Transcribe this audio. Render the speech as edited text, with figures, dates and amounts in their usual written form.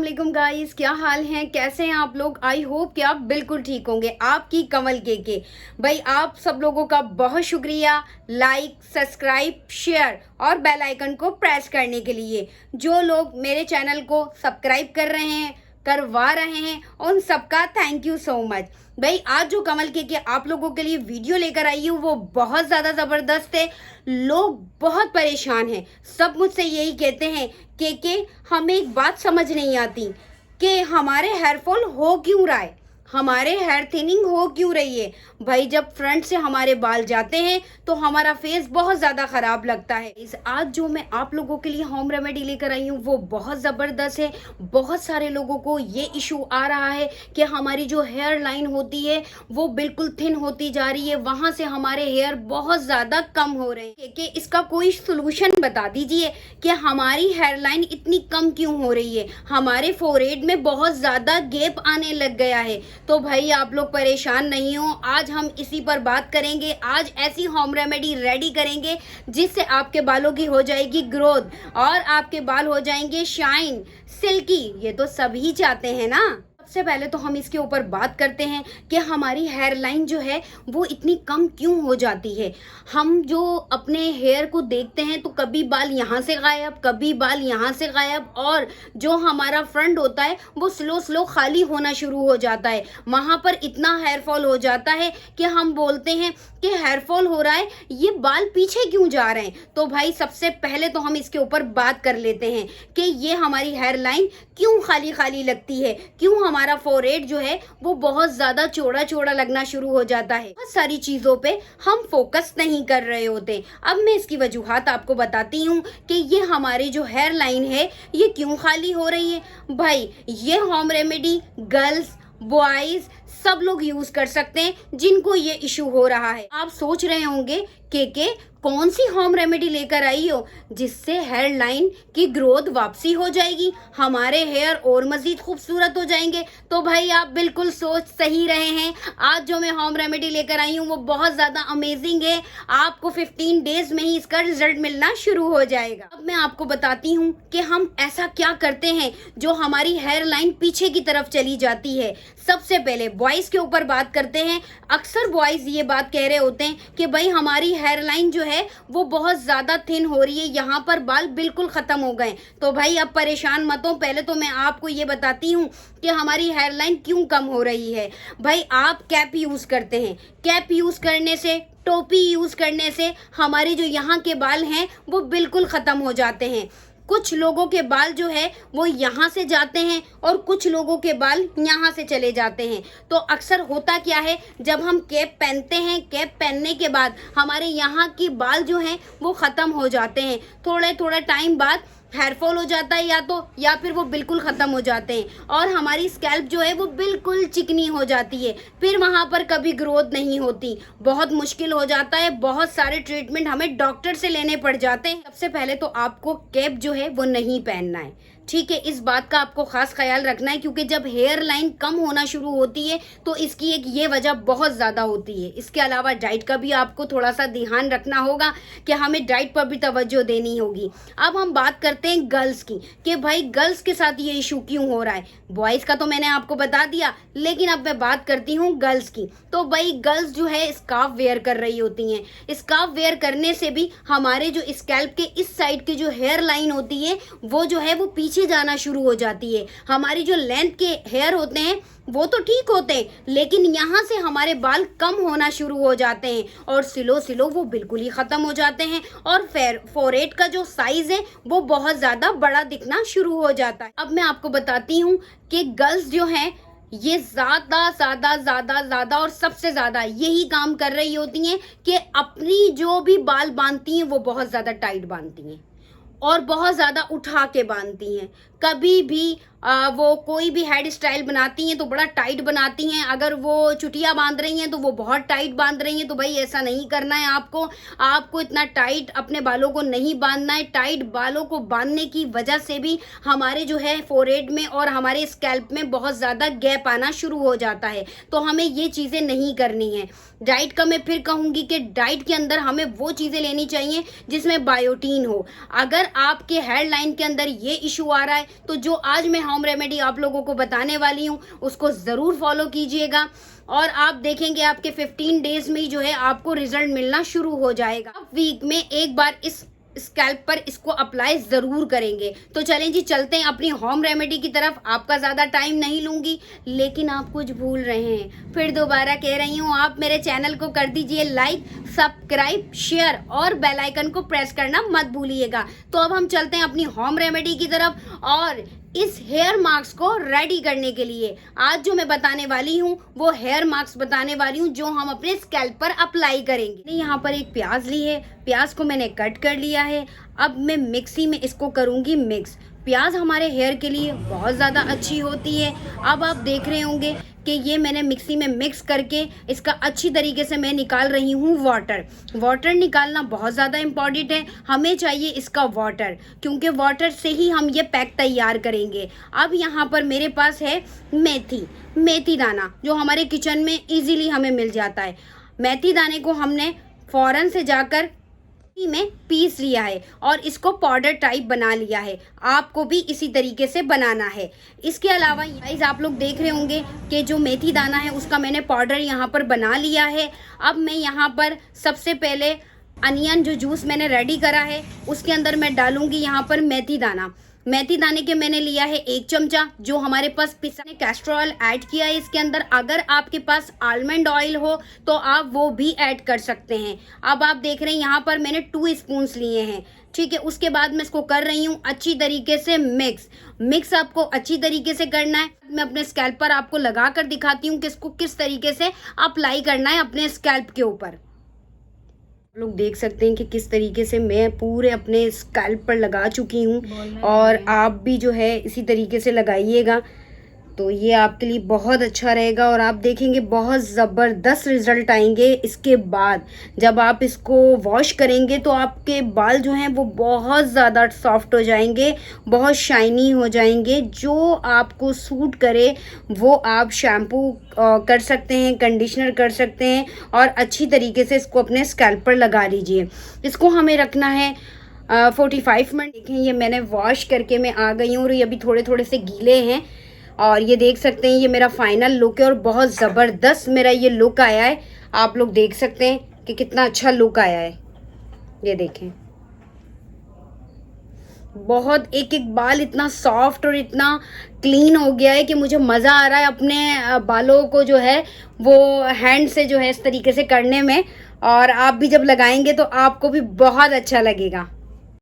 वालेकुम गाइस, क्या हाल हैं, कैसे हैं आप लोग। आई होप कि आप बिल्कुल ठीक होंगे। आपकी कमल के भाई, आप सब लोगों का बहुत शुक्रिया लाइक, सब्सक्राइब, शेयर और बेल आइकन को प्रेस करने के लिए। जो लोग मेरे चैनल को सब्सक्राइब कर रहे हैं, करवा रहे हैं, उन सबका थैंक यू सो मच। भाई आज जो कमल के आप लोगों के लिए वीडियो लेकर आई हूँ वो बहुत ज़्यादा ज़बरदस्त है। लोग बहुत परेशान हैं, सब मुझसे यही कहते हैं कि हमें एक बात समझ नहीं आती कि हमारे हेयर फॉल हो क्यों रहा है, हमारे हेयर थिनिंग हो क्यों रही है। भाई जब फ्रंट से हमारे बाल जाते हैं तो हमारा फेस बहुत ज़्यादा ख़राब लगता है। आज जो मैं आप लोगों के लिए होम रेमेडी लेकर आई हूँ वो बहुत ज़बरदस्त है। बहुत सारे लोगों को ये इशू आ रहा है कि हमारी जो हेयर लाइन होती है वो बिल्कुल थिन होती जा रही है, वहाँ से हमारे हेयर बहुत ज़्यादा कम हो रहे हैं। कि इसका कोई सोल्यूशन बता दीजिए कि हमारी हेयर लाइन इतनी कम क्यों हो रही है, हमारे फोरहेड में बहुत ज़्यादा गैप आने लग गया है। तो भाई आप लोग परेशान नहीं हो, आज हम इसी पर बात करेंगे। आज ऐसी होम रेमेडी रेडी करेंगे जिससे आपके बालों की हो जाएगी ग्रोथ और आपके बाल हो जाएंगे शाइन, सिल्की। ये तो सभी चाहते हैं ना। सबसे पहले तो हम इसके ऊपर बात करते हैं कि हमारी हेयर लाइन जो है वो इतनी कम क्यों हो जाती है। हम जो अपने हेयर को देखते हैं तो कभी बाल यहाँ से गायब, कभी बाल यहाँ से गायब, और जो हमारा फ्रंट होता है वो स्लो स्लो खाली होना शुरू हो जाता है। वहाँ पर इतना हेयर फॉल हो जाता है कि हम बोलते हैं कि हेयर फॉल हो रहा है, ये बाल पीछे क्यों जा रहे हैं। तो भाई सबसे पहले तो हम इसके ऊपर बात कर लेते हैं कि ये हमारी हेयर लाइन क्यों खाली खाली लगती है, क्यों हमारा फोरहेड जो है वो बहुत ज़्यादा चौड़ा चौड़ा लगना शुरू हो जाता है। बहुत सारी चीज़ों पे हम फोकस नहीं कर रहे होते। अब मैं इसकी वजूहात आपको बताती हूँ कि ये हमारी जो हेयर लाइन है ये क्यों खाली हो रही है। भाई ये होम रेमेडी गर्ल्स, बॉयज़ सब लोग यूज़ कर सकते हैं जिनको ये इशू हो रहा है। आप सोच रहे होंगे कि कौन सी होम रेमेडी लेकर आई हो जिससे हेयर लाइन की ग्रोथ वापसी हो जाएगी, हमारे हेयर और मज़ीद खूबसूरत हो जाएंगे। तो भाई आप बिल्कुल सोच सही रहे हैं। आज जो मैं होम रेमेडी लेकर आई हूँ वो बहुत ज़्यादा अमेजिंग है। आपको 15 डेज में ही इसका रिजल्ट मिलना शुरू हो जाएगा। अब मैं आपको बताती हूँ कि हम ऐसा क्या करते हैं जो हमारी हेयर लाइन पीछे की तरफ चली जाती है। सबसे पहले बॉयज़ के ऊपर बात करते हैं। अक्सर बॉयज़ ये बात कह रहे होते हैं कि भाई हमारी हेयर लाइन जो है वो बहुत ज़्यादा थिन हो रही है, यहाँ पर बाल बिल्कुल ख़त्म हो गए। तो भाई अब परेशान मत हो, पहले तो मैं आपको ये बताती हूँ कि हमारी हेयर लाइन क्यों कम हो रही है। भाई आप कैप यूज़ करते हैं, कैप यूज़ करने से, टोपी यूज़ करने से हमारे जो यहाँ के बाल हैं वो बिल्कुल ख़त्म हो जाते हैं। कुछ लोगों के बाल जो है वो यहाँ से जाते हैं और कुछ लोगों के बाल यहाँ से चले जाते हैं। तो अक्सर होता क्या है, जब हम कैप पहनते हैं, कैप पहनने के बाद हमारे यहाँ की बाल जो हैं वो ख़त्म हो जाते हैं। थोड़ा टाइम बाद हेयर फॉल हो जाता है या फिर वो बिल्कुल ख़त्म हो जाते हैं और हमारी स्कैल्प जो है वो बिल्कुल चिकनी हो जाती है। फिर वहाँ पर कभी ग्रोथ नहीं होती, बहुत मुश्किल हो जाता है। बहुत सारे ट्रीटमेंट हमें डॉक्टर से लेने पड़ जाते हैं। सबसे पहले तो आपको कैप जो है वो नहीं पहनना है, ठीक है। इस बात का आपको खास ख्याल रखना है क्योंकि जब हेयर लाइन कम होना शुरू होती है तो इसकी एक ये वजह बहुत ज़्यादा होती है। इसके अलावा डाइट का भी आपको थोड़ा सा ध्यान रखना होगा कि हमें डाइट पर भी तवज्जो देनी होगी। अब हम बात करते हैं गर्ल्स की कि भाई गर्ल्स के साथ ये इशू क्यों हो रहा है। बॉयज़ का तो मैंने आपको बता दिया, लेकिन अब मैं बात करती हूँ गर्ल्स की। तो भाई गर्ल्स जो है स्कार्फ वेयर कर रही होती हैं। स्कार्फ वेयर करने से भी हमारे जो स्कैल्प के इस साइड की जो हेयर लाइन होती है वो जो है वो पीछे जाना शुरू हो जाती है। हमारी जो लेंथ के हेयर होते हैं वो तो ठीक होते हैं, लेकिन यहाँ से हमारे बाल कम होना शुरू हो जाते हैं और स्लो स्लो वो बिल्कुल ही ख़त्म हो जाते हैं और फोरहेड का जो साइज़ है वो बहुत ज़्यादा बड़ा दिखना शुरू हो जाता है। अब मैं आपको बताती हूँ कि गर्ल्स जो हैं ये ज़्यादा और सबसे ज़्यादा यही काम कर रही होती हैं कि अपनी जो भी बाल बांधती हैं वो बहुत ज़्यादा टाइट बांधती हैं और बहुत ज़्यादा उठा के बांधती हैं। कभी भी वो कोई भी हेयर स्टाइल बनाती हैं तो बड़ा टाइट बनाती हैं। अगर वो चुटिया बांध रही हैं तो वो बहुत टाइट बांध रही हैं। तो भाई ऐसा नहीं करना है आपको इतना टाइट अपने बालों को नहीं बांधना है। टाइट बालों को बांधने की वजह से भी हमारे जो है फोरहेड में और हमारे स्कैल्प में बहुत ज़्यादा गैप आना शुरू हो जाता है। तो हमें ये चीज़ें नहीं करनी है। डाइट का मैं फिर कहूँगी कि डाइट के अंदर हमें वो चीज़ें लेनी चाहिए जिसमें बायोटीन हो। अगर अगर आपके हेयर लाइन के अंदर ये इशू आ रहा है तो जो आज मैं होम रेमेडी आप लोगों को बताने वाली हूँ उसको ज़रूर फॉलो कीजिएगा और आप देखेंगे आपके 15 डेज में ही जो है आपको रिजल्ट मिलना शुरू हो जाएगा। आप वीक में एक बार इस स्कैल्प पर इसको अप्लाई ज़रूर करेंगे। तो चलें जी, चलते हैं अपनी होम रेमेडी की तरफ। आपका ज़्यादा टाइम नहीं लूँगी, लेकिन आप कुछ भूल रहे हैं। फिर दोबारा कह रही हूँ, आप मेरे चैनल को कर दीजिए लाइक, सब्सक्राइब, शेयर और बेल आइकन को प्रेस करना मत भूलिएगा। तो अब हम चलते हैं अपनी होम रेमेडी की तरफ और इस हेयर मास्क को रेडी करने के लिए आज जो मैं बताने वाली हूँ वो हेयर मास्क बताने वाली हूँ जो हम अपने स्कैल्प पर अप्लाई करेंगे। मैंने यहाँ पर एक प्याज ली है, प्याज को मैंने कट कर लिया है। अब मैं मिक्सी में इसको करूँगी मिक्स। प्याज हमारे हेयर के लिए बहुत ज़्यादा अच्छी होती है। अब आप देख रहे होंगे कि ये मैंने मिक्सी में मिक्स करके इसका अच्छी तरीके से मैं निकाल रही हूँ वाटर। वाटर निकालना बहुत ज़्यादा इम्पॉर्टेंट है, हमें चाहिए इसका वाटर, क्योंकि वाटर से ही हम ये पैक तैयार करेंगे। अब यहाँ पर मेरे पास है मेथी दाना जो हमारे किचन में इजीली हमें मिल जाता है। मेथी दाने को हमने फ़ौरन से जाकर में पीस लिया है और इसको पाउडर टाइप बना लिया है। आपको भी इसी तरीके से बनाना है। इसके अलावा गाइस आप लोग देख रहे होंगे कि जो मेथी दाना है उसका मैंने पाउडर यहाँ पर बना लिया है। अब मैं यहाँ पर सबसे पहले अनियन जो जूस मैंने रेडी करा है उसके अंदर मैं डालूंगी यहाँ पर मेथी दाना। मेथी दाने के मैंने लिया है 1 चमचा, जो हमारे पास पिसा कैस्टर ऑयल ऐड किया है इसके अंदर। अगर आपके पास आलमंड ऑयल हो तो आप वो भी ऐड कर सकते हैं। अब आप देख रहे हैं यहाँ पर मैंने 2 स्पून्स लिए हैं, ठीक है। उसके बाद मैं इसको कर रही हूँ अच्छी तरीके से मिक्स आपको अच्छी तरीके से करना है। मैं अपने स्कैल्प पर आपको लगा कर दिखाती हूँ कि इसको किस तरीके से अप्लाई करना है अपने स्कैल्प के ऊपर। लोग देख सकते हैं कि किस तरीके से मैं पूरे अपने स्कैल्प पर लगा चुकी हूँ और आप भी जो है इसी तरीके से लगाइएगा तो ये आपके लिए बहुत अच्छा रहेगा और आप देखेंगे बहुत ज़बरदस्त रिज़ल्ट आएंगे। इसके बाद जब आप इसको वॉश करेंगे तो आपके बाल जो हैं वो बहुत ज़्यादा सॉफ्ट हो जाएंगे, बहुत शाइनी हो जाएंगे। जो आपको सूट करे वो आप शैम्पू कर सकते हैं, कंडीशनर कर सकते हैं और अच्छी तरीके से इसको अपने स्कैल्प पर लगा लीजिए। इसको हमें रखना है 45 मिनट। देखें ये मैंने वॉश करके मैं आ गई हूँ और ये अभी थोड़े थोड़े से गीले हैं और ये देख सकते हैं ये मेरा फाइनल लुक है और बहुत ज़बरदस्त मेरा ये लुक आया है। आप लोग देख सकते हैं कि कितना अच्छा लुक आया है। ये देखें बहुत एक बाल इतना सॉफ्ट और इतना क्लीन हो गया है कि मुझे मज़ा आ रहा है अपने बालों को जो है वो हैंड से जो है इस तरीके से करने में। और आप भी जब लगाएंगे तो आपको भी बहुत अच्छा लगेगा।